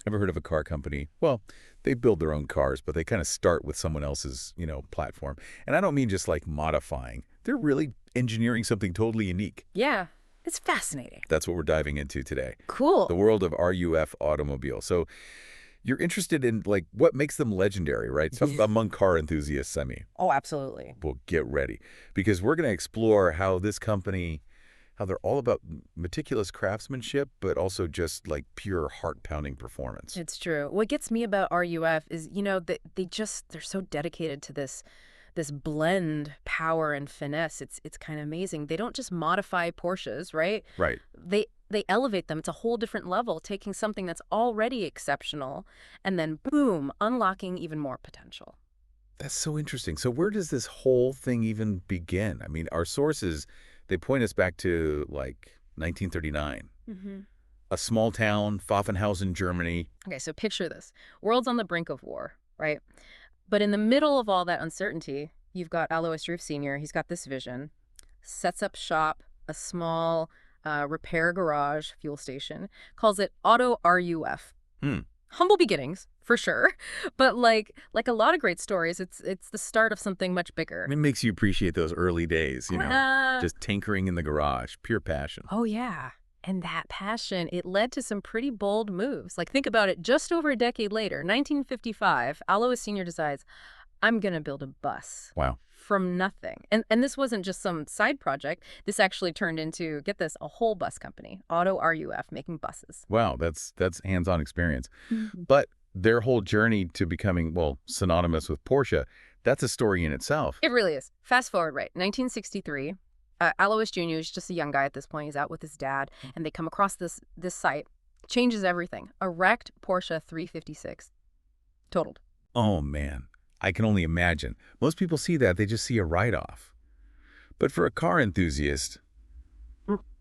Ever heard of a car company? Well, they build their own cars, but they kind of start with someone else's, platform. And I don't mean just like modifying. They're really engineering something totally unique. Yeah, it's fascinating. That's what we're diving into today. Cool. The world of RUF Automobile. So you're interested in like what makes them legendary, right? So among car enthusiasts, I mean. Oh, absolutely. Well, get ready because we're going to explore how this company, how they're all about meticulous craftsmanship, but also just like pure heart-pounding performance. It's true. What gets me about RUF is, they're so dedicated to this blend power and finesse. It's kind of amazing. They don't just modify Porsches, right? Right. They elevate them. It's a whole different level, taking something that's already exceptional and then boom, unlocking even more potential. That's so interesting. So where does this whole thing even begin? I mean, our sources, they point us back to like 1939. Mm-hmm. A small town, Pfaffenhausen, Germany. Okay, so picture this. World's on the brink of war, right? But in the middle of all that uncertainty, you've got Alois Ruf Sr. He's got this vision, sets up shop, a small repair garage fuel station, calls it Auto RUF. Humble beginnings, for sure. But like a lot of great stories, it's the start of something much bigger. It makes you appreciate those early days, just tinkering in the garage, pure passion. Oh, yeah. And that passion, it led to some pretty bold moves. Like, think about it. Just over a decade later, 1955, Alois Sr. decides, I'm going to build a bus. Wow. From nothing. And this wasn't just some side project. This actually turned into, get this, a whole bus company, Auto RUF, making buses. Wow, that's hands-on experience. But their whole journey to becoming, well, synonymous with Porsche, that's a story in itself. It really is. Fast forward, right, 1963. Alois Jr. is just a young guy at this point. He's out with his dad, and they come across this site. Changes everything. A wrecked Porsche 356. Totaled. Oh, man. I can only imagine. Most people see that, they just see a write-off. But for a car enthusiast,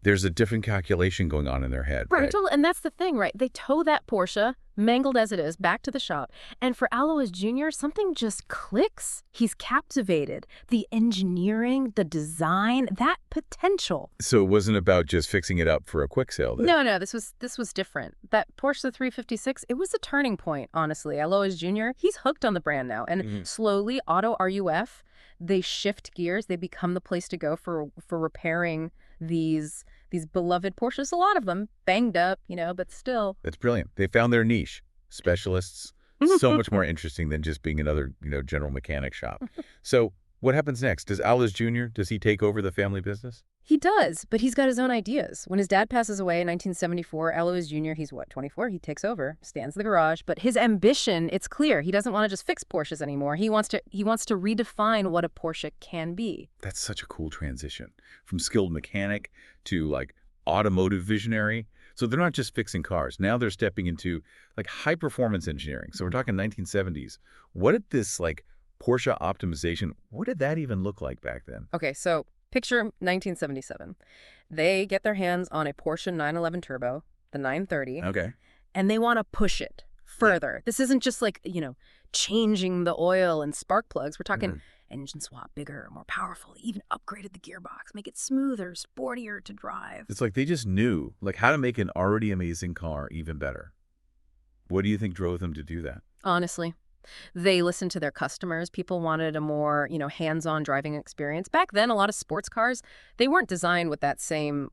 there's a different calculation going on in their head. Right, totally. And that's the thing, right? They tow that Porsche, mangled as it is, back to the shop. And for Alois Jr., something just clicks. He's captivated. The engineering, the design, that potential. So it wasn't about just fixing it up for a quick sale then? No, this was different. That Porsche 356, it was a turning point, honestly. Alois Jr., he's hooked on the brand now. And slowly, Auto RUF, they shift gears. They become the place to go for repairing these beloved Porsches, a lot of them banged up, but still. That's brilliant. They found their niche. Specialists. So much more interesting than just being another, general mechanic shop. So what happens next? Does Alois Jr., does he take over the family business? He does, but he's got his own ideas. When his dad passes away in 1974, Alois Jr., he's 24? He takes over, stands in the garage. But his ambition, it's clear. He doesn't want to just fix Porsches anymore. He wants to redefine what a Porsche can be. That's such a cool transition. From skilled mechanic to like automotive visionary. So they're not just fixing cars. Now they're stepping into like high performance engineering. So we're talking 1970s. What did this like Porsche optimization, what did that even look like back then? Okay, so picture 1977. They get their hands on a Porsche 911 Turbo, the 930. Okay. And they want to push it further. This isn't just like, changing the oil and spark plugs. We're talking engine swap, bigger, more powerful, even upgraded the gearbox, make it smoother, sportier to drive. It's like they just knew like how to make an already amazing car even better. What do you think drove them to do that? Honestly, they listened to their customers. People wanted a more, hands-on driving experience. Back then, a lot of sports cars, they weren't designed with that same,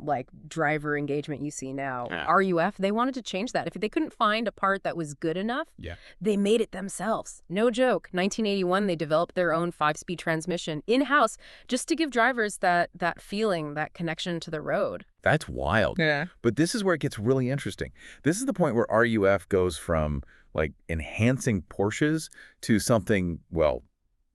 driver engagement you see now. Yeah. RUF, they wanted to change that. If they couldn't find a part that was good enough, they made it themselves. No joke. 1981, they developed their own 5-speed transmission in-house just to give drivers that feeling, that connection to the road. That's wild. Yeah. But this is where it gets really interesting. This is the point where RUF goes from enhancing Porsches to something, well,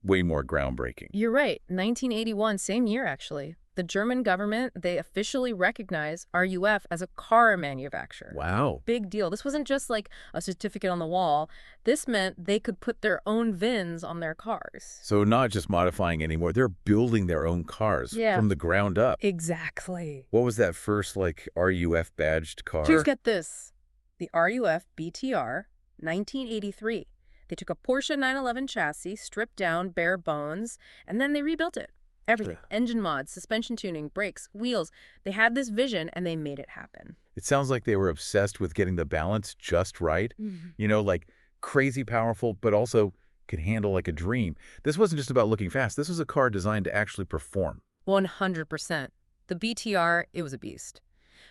way more groundbreaking. You're right. 1981, same year, actually. The German government, they officially recognize RUF as a car manufacturer. Wow. Big deal. This wasn't just like a certificate on the wall. This meant they could put their own VINs on their cars. So not just modifying anymore, they're building their own cars from the ground up. Exactly. What was that first, RUF badged car? Just get this. The RUF BTR 1983. They took a Porsche 911 chassis, stripped down, bare bones, and then they rebuilt it. Everything. Engine mods, suspension tuning, brakes, wheels. They had this vision and they made it happen. It sounds like they were obsessed with getting the balance just right. Like crazy powerful, but also could handle like a dream. This wasn't just about looking fast. This was a car designed to actually perform. 100%. The BTR, it was a beast.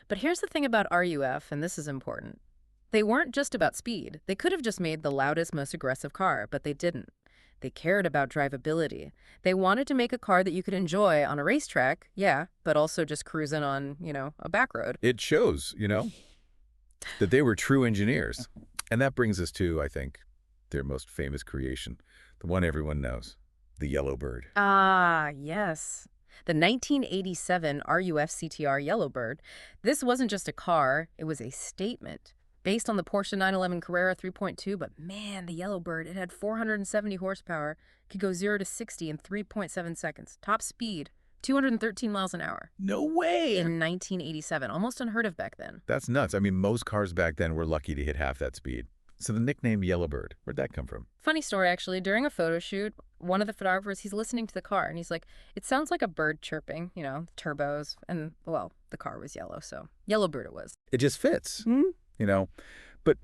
But here's the thing about RUF, and this is important. They weren't just about speed. They could have just made the loudest, most aggressive car, but they didn't. They cared about drivability. They wanted to make a car that you could enjoy on a racetrack, yeah, but also just cruising on, a back road. It shows, that they were true engineers. And that brings us to, I think, their most famous creation, the one everyone knows, the Yellowbird. Ah, yes. The 1987 Ruf CTR Yellowbird. This wasn't just a car, it was a statement. Based on the Porsche 911 Carrera 3.2, but man, the Yellowbird, it had 470 horsepower, could go 0 to 60 in 3.7 seconds. Top speed, 213 miles an hour. No way! In 1987, almost unheard of back then. That's nuts. I mean, most cars back then were lucky to hit half that speed. So the nickname Yellowbird, where'd that come from? Funny story, actually. During a photo shoot, one of the photographers, he's listening to the car, and he's like, it sounds like a bird chirping, turbos, and, well, the car was yellow, so Yellowbird it was. It just fits. But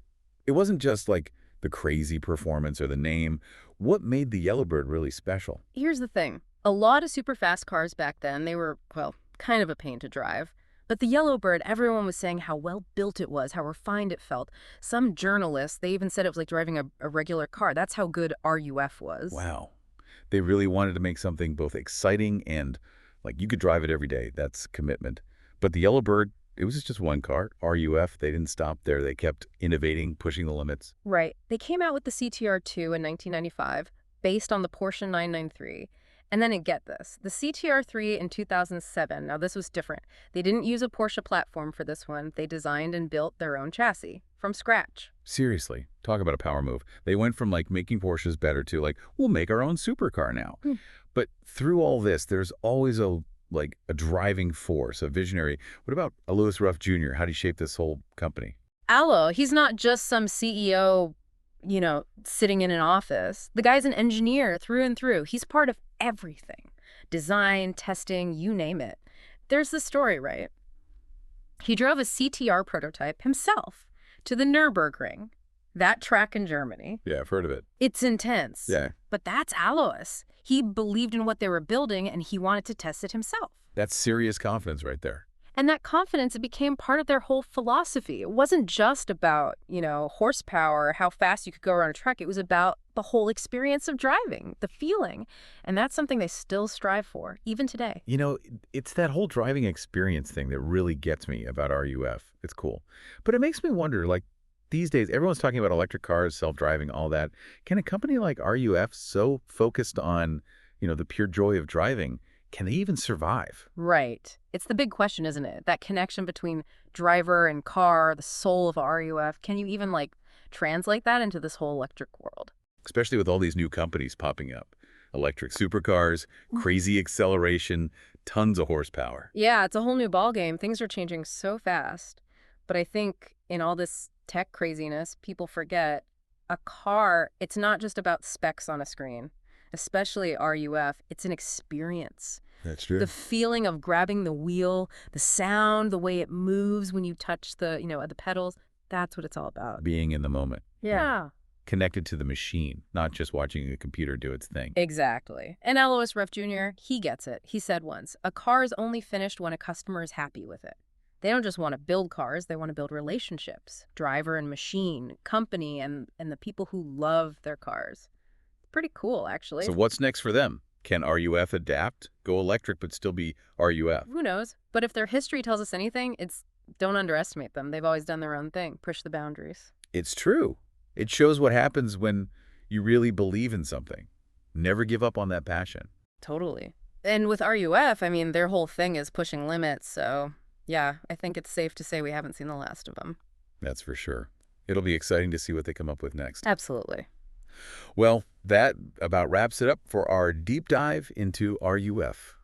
it wasn't just like the crazy performance or the name. What made the Yellowbird really special? Here's the thing. A lot of super fast cars back then, they were, well, kind of a pain to drive. But the Yellowbird, everyone was saying how well built it was, how refined it felt. Some journalists, they even said it was like driving a regular car. That's how good RUF was. Wow. They really wanted to make something both exciting and like you could drive it every day. That's commitment. But the Yellowbird, it was just one car, RUF. They didn't stop there. They kept innovating, pushing the limits. Right. They came out with the CTR2 in 1995, based on the Porsche 993. And then get this, the CTR3 in 2007, now this was different. They didn't use a Porsche platform for this one. They designed and built their own chassis from scratch. Seriously, talk about a power move. They went from like making Porsches better to like, we'll make our own supercar now. But through all this, there's always a driving force, a visionary. What about Alois Ruf Jr.? How did he shape this whole company? Alois, he's not just some CEO, sitting in an office. The guy's an engineer through and through. He's part of everything. Design, testing, you name it. There's the story, right? He drove a CTR prototype himself to the Nürburgring, that track in Germany. Yeah, I've heard of it. It's intense. Yeah. But that's Alois. He believed in what they were building and he wanted to test it himself. That's serious confidence right there. And that confidence, it became part of their whole philosophy. It wasn't just about, horsepower, how fast you could go around a track. It was about the whole experience of driving, the feeling. And that's something they still strive for, even today. It's that whole driving experience thing that really gets me about RUF. It's cool. But it makes me wonder, these days, everyone's talking about electric cars, self-driving, all that. Can a company like RUF, so focused on, the pure joy of driving, can they even survive? Right. It's the big question, isn't it? That connection between driver and car, the soul of RUF. Can you even, translate that into this whole electric world? Especially with all these new companies popping up. Electric supercars, crazy acceleration, tons of horsepower. Yeah, it's a whole new ballgame. Things are changing so fast. But I think in all this tech craziness, people forget a car, it's not just about specs on a screen. Especially RUF, it's an experience. That's true. The feeling of grabbing the wheel, the sound, the way it moves when you touch the pedals, that's what it's all about. Being in the moment. Yeah. Connected to the machine, not just watching a computer do its thing. Exactly. And Alois Ruf Jr., he gets it. He said once, a car is only finished when a customer is happy with it. They don't just want to build cars, they want to build relationships. Driver and machine, company, and the people who love their cars. Pretty cool, actually. So what's next for them? Can RUF adapt, go electric, but still be RUF? Who knows? But if their history tells us anything, it's don't underestimate them. They've always done their own thing, push the boundaries. It's true. It shows what happens when you really believe in something. Never give up on that passion. Totally. And with RUF, their whole thing is pushing limits. So, yeah, I think it's safe to say we haven't seen the last of them. That's for sure. It'll be exciting to see what they come up with next. Absolutely. Well, that about wraps it up for our deep dive into RUF.